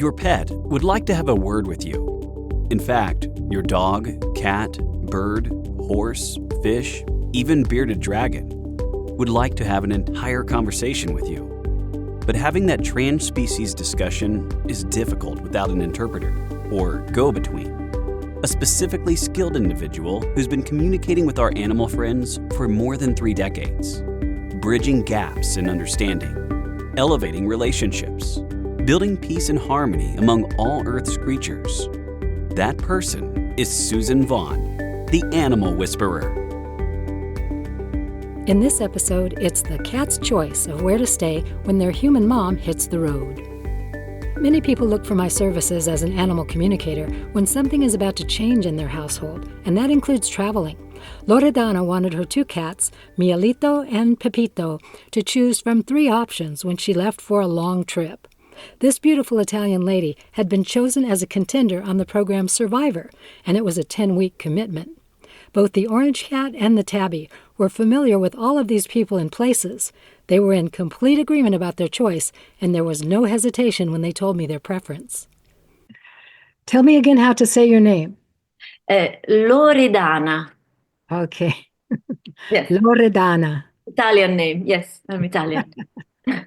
Your pet would like to have a word with you. In fact, your dog, cat, bird, horse, fish, even bearded dragon would like to have an entire conversation with you. But having that trans-species discussion is difficult without an interpreter or go-between. A specifically skilled individual who's been communicating with our animal friends for more than 3 decades, bridging gaps in understanding, elevating relationships, building peace and harmony among all Earth's creatures. That person is Suzan Vaughn, the Animal Whisperer. In this episode, it's the cat's choice of where to stay when their human mom hits the road. Many people look for my services as an animal communicator when something is about to change in their household, and that includes traveling. Loredana wanted her 2 cats, Mialito and Pepito, to choose from 3 options when she left for a long trip. This beautiful Italian lady had been chosen as a contender on the program Survivor, and it was a 10-week commitment. Both the orange cat and the tabby were familiar with all of these people and places. They were in complete agreement about their choice, and there was no hesitation when they told me their preference. Tell me again how to say your name. Loredana. Okay. Yes. Loredana. Italian name. Yes, I'm Italian.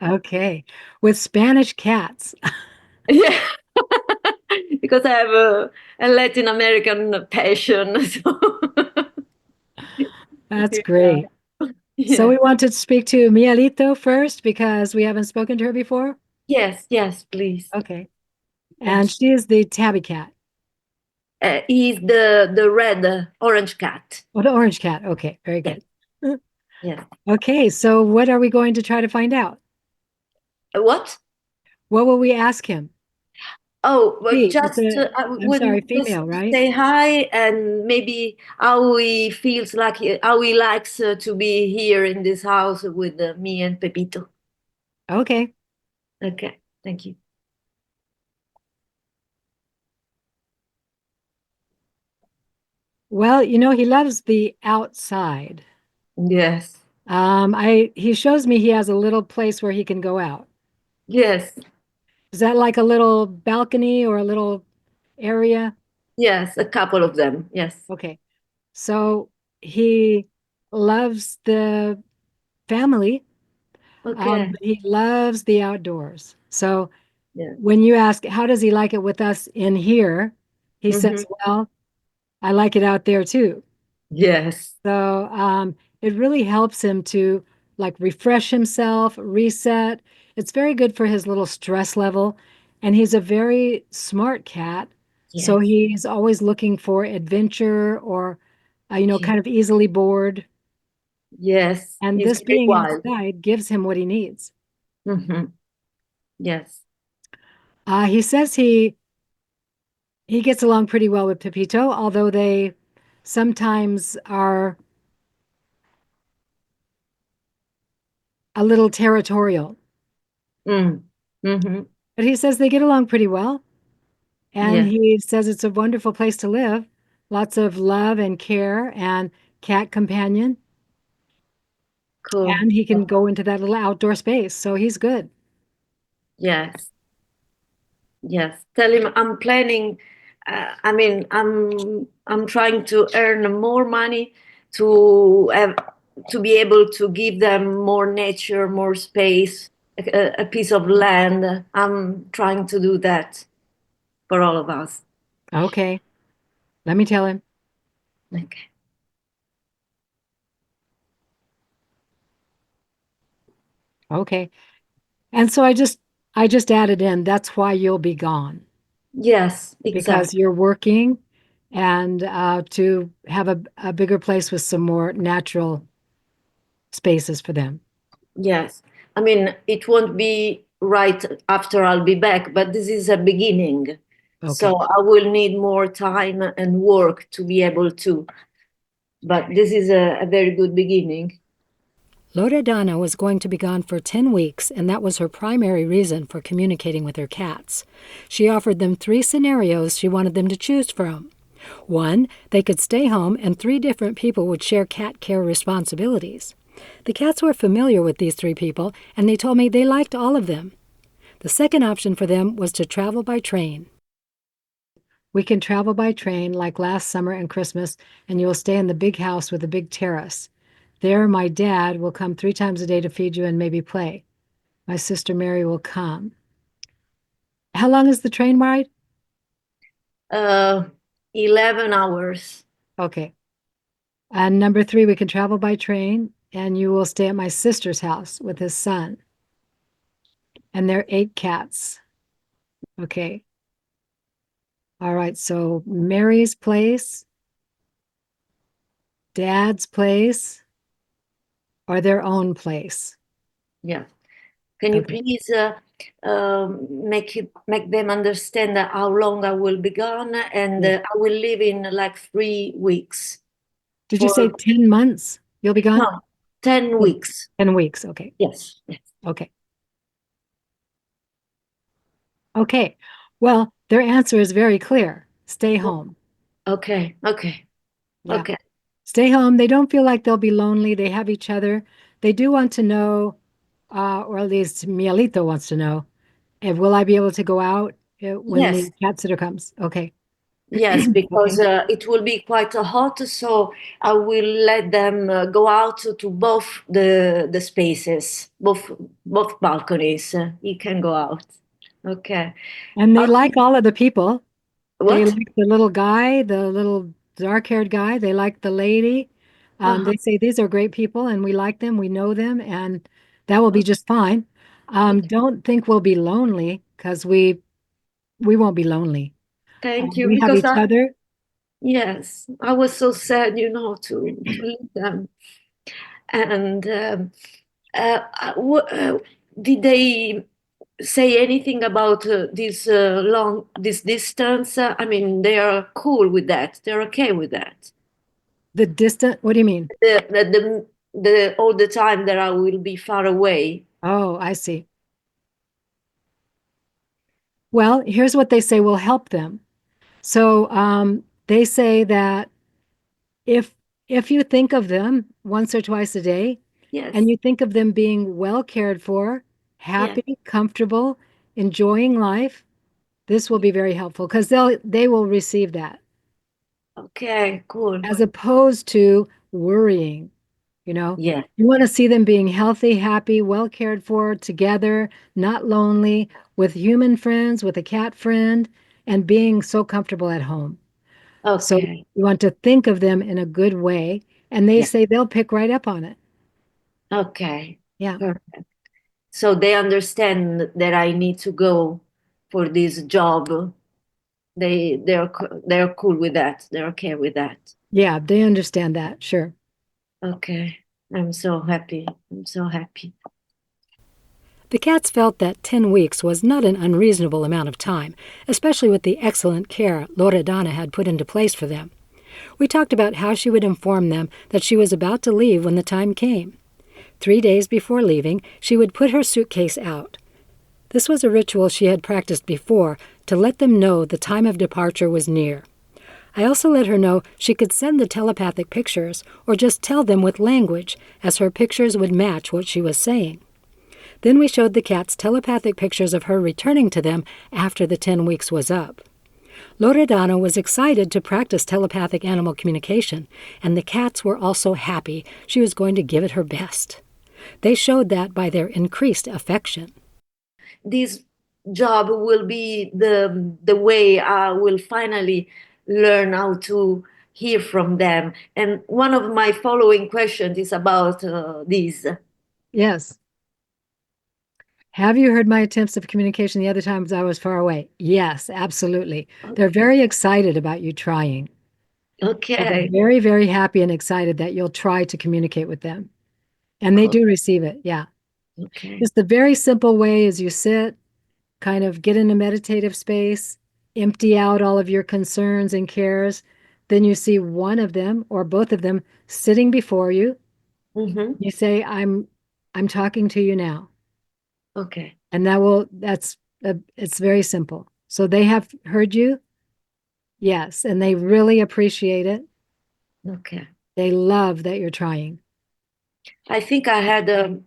Okay. With Spanish cats. Yeah. Because I have a Latin American passion. So. That's great. Yeah. So we want to speak to Mialito first because we haven't spoken to her before? Yes, please. Okay. And she is the tabby cat. He's the red orange cat. Oh, the orange cat. Okay, very good. Yes. Okay, so what are we going to try to find out? What? What will we ask him? Oh, well, just female, right? Say hi and maybe how he feels like, how he likes to be here in this house with me and Pepito. Okay. Okay, thank you. Well, he loves the outside. Yes. He shows me he has a little place where he can go out. Yes. Is that like a little balcony or a little area? Yes, a couple of them. Yes. Okay. So he loves the family. Okay. He loves the outdoors. So when you ask, how does he like it with us in here? He says, well, I like it out there too. Yes. So it really helps him to refresh himself, reset. It's very good for his little stress level. And he's a very smart cat. Yes. So he's always looking for adventure or, kind of easily bored. Yes. And this being outside gives him what he needs. Mm-hmm. Yes. He says he gets along pretty well with Pepito, although they sometimes are a little territorial. Mm-hmm. But he says they get along pretty well. And he says it's a wonderful place to live. Lots of love and care and cat companion. Cool. And he can go into that little outdoor space. So he's good. Yes. Yes. Tell him I'm planning. I'm trying to earn more money to be able to give them more nature, more space, a piece of land. I'm trying to do that for all of us. Okay. Let me tell him. Okay. Okay. And so I just added in, that's why you'll be gone. Yes, exactly. Because you're working and to have a bigger place with some more natural spaces for them. Yes. It won't be right after I'll be back, but this is a beginning. Okay. So I will need more time and work to be able to. But this is a very good beginning. Loredana was going to be gone for 10 weeks, and that was her primary reason for communicating with her cats. She offered them 3 scenarios she wanted them to choose from. 1, they could stay home and 3 different people would share cat care responsibilities. The cats were familiar with these 3 people, and they told me they liked all of them. The second option for them was to travel by train. We can travel by train like last summer and Christmas, and you will stay in the big house with a big terrace. There, my dad will come 3 times a day to feed you and maybe play. My sister Mary will come. How long is the train ride? 11 hours. Okay. And number 3, we can travel by train, and you will stay at my sister's house with his son. And there are 8 cats. Okay. All right, so Mary's place, Dad's place, or their own place. Yeah. Can you Okay. please make them understand how long I will be gone, and Yeah. I will live in like 3 weeks. Did you say 10 months you'll be gone? No, 10 weeks. 10 weeks. Okay. Yes. Okay. Okay. Well, their answer is very clear. Stay home. Okay. Okay. Yeah. Okay. Stay home. They don't feel like they'll be lonely. They have each other. They do want to know, or at least Mielito wants to know, will I be able to go out when Yes. the cat sitter comes? Okay. Yes, because Okay. it will be quite hot, so I will let them go out to both the spaces, both balconies. He can go out. Okay. And they Okay. like all of the people. They What? like the little guy, the little dark-haired guy. They like the lady. Uh-huh. They say these are great people and we like them, we know them, and that will be just fine. Okay. Don't think we'll be lonely because we won't be lonely. Thank you. We have Because each other. yes, I was so sad, to leave them. And did they say anything about this distance? I mean, they are cool with that. They're okay with that. The distant, what do you mean? The all the time that I will be far away. Oh, I see. Well, here's what they say will help them. So they say that if if you think of them once or twice a day, and Yes, you think of them being well cared for, yes. happy, comfortable, enjoying life, this will be very helpful because they will receive that Okay, cool. as opposed to worrying, you know. Yeah. You want to see them being healthy, happy, well cared for, together, not lonely, with human friends, with a cat friend, and being so comfortable at home. So Okay. you want to think of them in a good way, and they Yeah. say they'll pick right up on it. Okay. Yeah. Perfect. So they understand that I need to go for this job. They're cool with that. They're okay with that. Yeah, they understand that. Sure. Okay. I'm so happy. I'm so happy. The cats felt that 10 weeks was not an unreasonable amount of time, especially with the excellent care Loredana had put into place for them. We talked about how she would inform them that she was about to leave when the time came. 3 days before leaving, she would put her suitcase out. This was a ritual she had practiced before to let them know the time of departure was near. I also let her know she could send the telepathic pictures or just tell them with language, as her pictures would match what she was saying. Then we showed the cats telepathic pictures of her returning to them after the 10 weeks was up. Loredana was excited to practice telepathic animal communication, and the cats were also happy she was going to give it her best. They showed that by their increased affection. This job will be the way I will finally learn how to hear from them. And one of my following questions is about this. Yes. Have you heard my attempts of communication the other times I was far away? Yes, absolutely. They're Okay. very excited about you trying. So they're Okay. very, very happy and excited that you'll try to communicate with them. And they Cool. do receive it. Yeah. Okay. Just the very simple way is you sit, kind of get in a meditative space, empty out all of your concerns and cares. Then you see one of them or both of them sitting before you. Mm-hmm. You say, I'm talking to you now. Okay. And it's very simple. So they have heard you. Yes. And they really appreciate it. Okay. They love that you're trying. I think I had a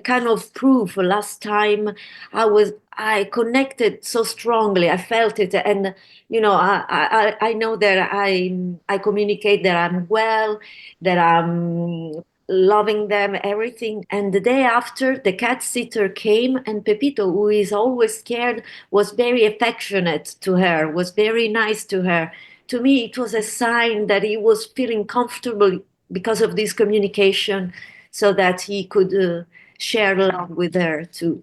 kind of proof last time. I connected so strongly. I felt it, and I know that I communicate that I'm well, that I'm loving them, everything. And the day after, the cat sitter came, and Pepito, who is always scared, was very affectionate to her, was very nice to her. To me, it was a sign that he was feeling comfortable because of this communication, so that he could share love with her too.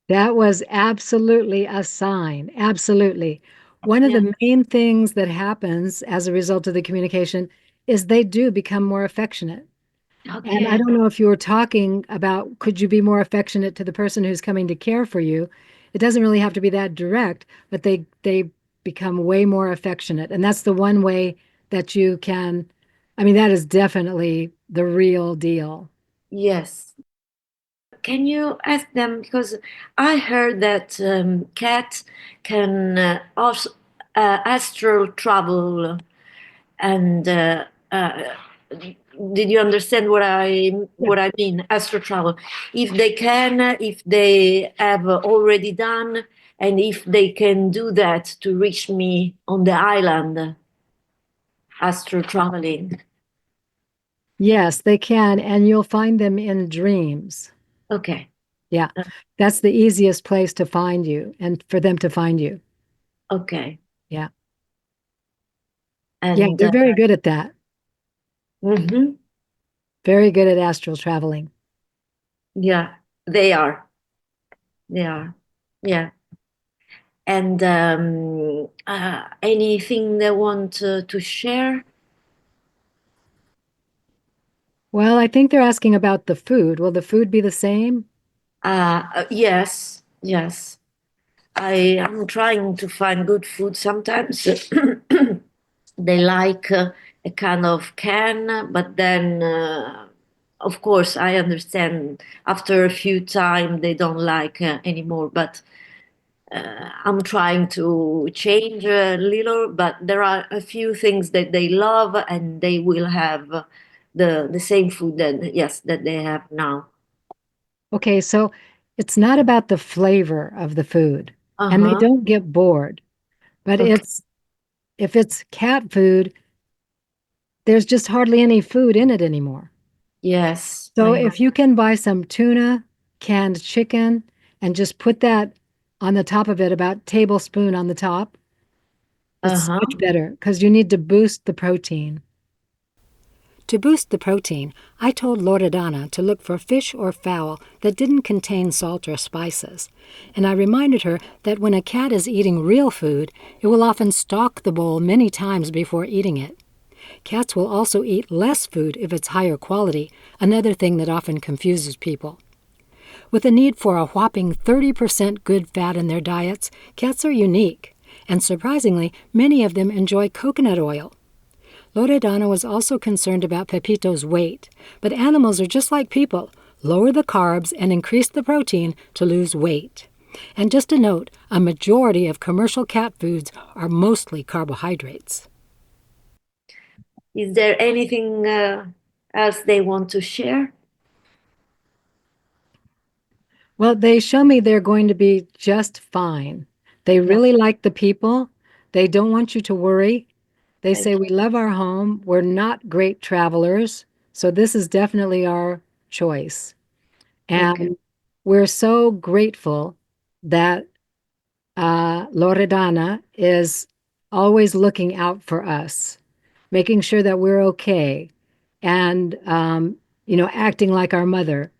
That was absolutely a sign. Absolutely. One of Yeah. the main things that happens as a result of the communication is they do become more affectionate. And I Okay. don't know if you were talking about could you be more affectionate to the person who's coming to care for you? It doesn't really have to be that direct, but they become way more affectionate. And that's the one way that you can, I mean, that is definitely the real deal. Yes. Can you ask them, because I heard that cats can also astral travel, and did you understand Yeah. what I mean? Astral travel. If they can, if they have already done, and if they can do that to reach me on the island, astral traveling. Yes, they can. And you'll find them in dreams. Okay. Yeah. Uh, That's the easiest place to find you and for them to find you. okay. Yeah. Yeah, And they're very good at that. mhm, Very good at astral traveling. yeah, they are. They are. Yeah. And anything they want to share? Well, I think they're asking about the food. Will the food be the same? Yes, yes. I am trying to find good food sometimes. They like a kind of can, but then, of course, I understand after a few time they don't like anymore. But I'm trying to change a little. But there are a few things that they love, and they will have the same food that, yes, that they have now. Okay, so it's not about the flavor of the food, and they Uh-huh. don't get bored, but Okay. it's if it's cat food, there's just hardly any food in it anymore. Yes, So I know. if you can buy some tuna, canned chicken, and just put that on the top of it, about tablespoon on the top, it's Uh-huh. much better because you need to boost the protein. To boost the protein, I told Loredana to look for fish or fowl that didn't contain salt or spices. And I reminded her that when a cat is eating real food, it will often stalk the bowl many times before eating it. Cats will also eat less food if it's higher quality, another thing that often confuses people. With a need for a whopping 30% good fat in their diets, cats are unique. And surprisingly, many of them enjoy coconut oil. Loredana was also concerned about Pepito's weight, but animals are just like people. Lower the carbs and increase the protein to lose weight. And just a note, a majority of commercial cat foods are mostly carbohydrates. Is there anything else they want to share? Well, they show me they're going to be just fine. They Yeah. really like the people. They don't want you to worry. They say, Okay. we love our home. We're not great travelers. So this is definitely our choice. Okay. And we're so grateful that Loredana is always looking out for us, making sure that we're okay, and acting like our mother,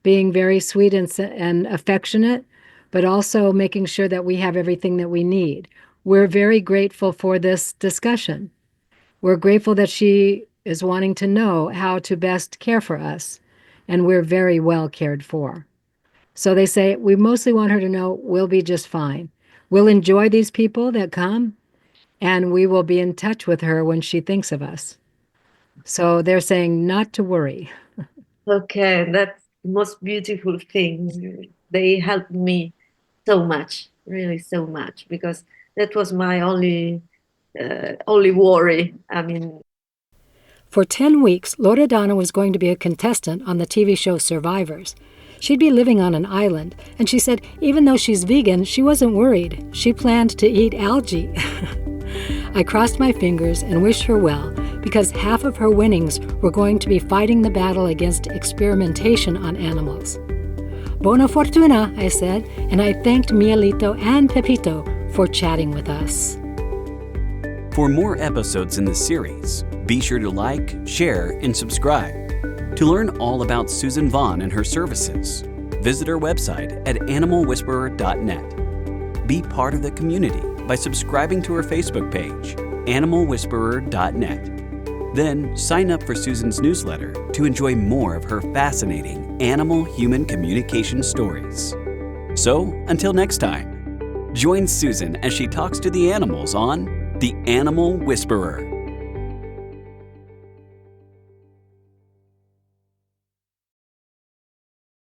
being very sweet and affectionate, but also making sure that we have everything that we need. We're very grateful for this discussion. We're grateful that she is wanting to know how to best care for us, and we're very well cared for. So they say, we mostly want her to know we'll be just fine. We'll enjoy these people that come, and we will be in touch with her when she thinks of us. So they're saying not to worry. Okay, that's the most beautiful thing. They helped me so much, really so much, because that was my only worry. I mean, For 10 weeks, Loredana was going to be a contestant on the TV show Survivors. She'd be living on an island, and she said even though she's vegan, she wasn't worried. She planned to eat algae. I crossed my fingers and wished her well, because half of her winnings were going to be fighting the battle against experimentation on animals. Buona fortuna, I said, and I thanked Mielito and Pepito for chatting with us. For more episodes in the series, be sure to like, share, and subscribe. To learn all about Suzan Vaughn and her services, visit her website at animalwhisperer.net. Be part of the community by subscribing to her Facebook page, animalwhisperer.net. Then sign up for Suzan's newsletter to enjoy more of her fascinating animal-human communication stories. So, until next time, join Suzan as she talks to the animals on The Animal Whisperer.